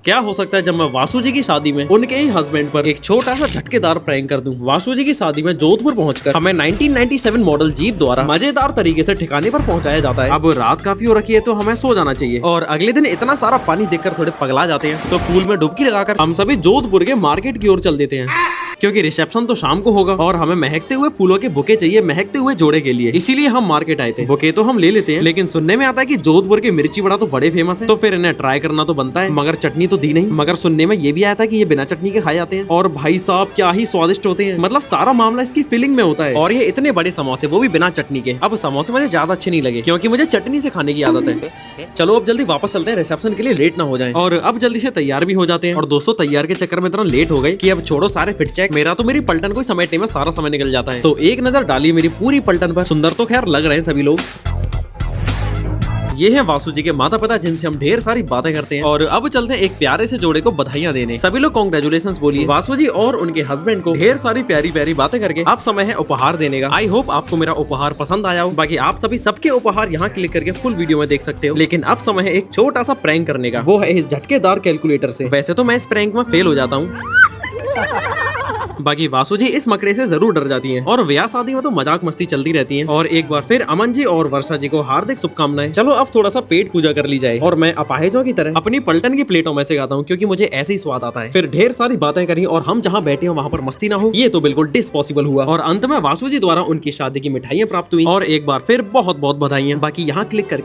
क्या हो सकता है जब मैं वासु जी की शादी में उनके ही हस्बैंड पर एक छोटा सा झटकेदार प्रैंक कर दूं। वासु जी की शादी में जोधपुर पहुंचकर हमें 1997 मॉडल जीप द्वारा मजेदार तरीके से ठिकाने पर पहुंचाया जाता है। अब रात काफी हो रखी है तो हमें सो जाना चाहिए और अगले दिन इतना सारा पानी देखकर थोड़े पगला जाते हैं तो पूल में डुबकी लगाकर हम सभी जोधपुर के मार्केट की ओर चल देते हैं क्योंकि रिसेप्शन तो शाम को होगा और हमें महकते हुए फूलों के बुके चाहिए महकते हुए जोड़े के लिए, इसीलिए हम मार्केट आए थे। बुके तो हम ले लेते हैं लेकिन सुनने में आता है कि जोधपुर के मिर्ची बड़ा तो बड़े फेमस है, तो फिर इन्हें ट्राई करना तो बनता है। मगर चटनी तो दी नहीं, मगर सुनने में ये भी आया था कि ये बिना चटनी के खाए जाते हैं और भाई साहब क्या ही स्वादिष्ट होते हैं। मतलब सारा मामला इसकी फीलिंग में होता है। और ये इतने बड़े समोसे, वो भी बिना चटनी के। अब समोसे मुझे ज्यादा अच्छे नहीं लगे क्योंकि मुझे चटनी से खाने की आदत है। चलो अब जल्दी वापस चलते हैं रिसेप्शन के लिए, लेट ना हो जाए। और अब जल्दी से तैयार भी हो जाते हैं। और दोस्तों तैयार के चक्कर में इतना लेट हो गए कि अब छोड़ो सारे फिट चेक, मेरा तो मेरी पलटन को समेटने में सारा समय निकल जाता है। तो एक नजर डाली मेरी पूरी पलटन पर। सुंदर तो खैर लग रहे हैं सभी लोग। ये हैं वासु जी के माता पिता जिनसे हम ढेर सारी बातें करते हैं। और अब चलते हैं एक प्यारे से जोड़े को बधाइयां देने। सभी लोग कांग्रेचुलेशंस बोलिए वासु जी और उनके हस्बैंड को। ढेर सारी प्यारी प्यारी बातें करके अब समय है उपहार देने का। आई होप आपको मेरा उपहार पसंद आया हो। बाकी आप सभी सबके उपहार यहाँ क्लिक करके फुल वीडियो में देख सकते हो। लेकिन अब समय है एक छोटा सा प्रैंक करने का, वो है इस झटकेदार कैलकुलेटर से। वैसे तो मैं इस प्रैंक में फेल हो जाता हूँ बाकी वासु जी इस मकड़े से जरूर डर जाती हैं और ब्याह शादी में तो मजाक मस्ती चलती रहती है। और एक बार फिर अमन जी और वर्षा जी को हार्दिक शुभकामनाएं। चलो अब थोड़ा सा पेट पूजा कर ली जाए। और मैं अपाहिजों की तरह अपनी पलटन की प्लेटों में से खाता हूँ क्योंकि मुझे ऐसे ही स्वाद आता है। फिर ढेर सारी बातें करी और हम जहाँ बैठे हो वहाँ पर मस्ती ना हो, ये तो बिल्कुल डिसपॉसिबल हुआ। और अंत में वासु जी द्वारा उनकी शादी की मिठाइयाँ प्राप्त हुई और एक बार फिर बहुत बहुत बधाइयाँ। बाकी यहाँ क्लिक करके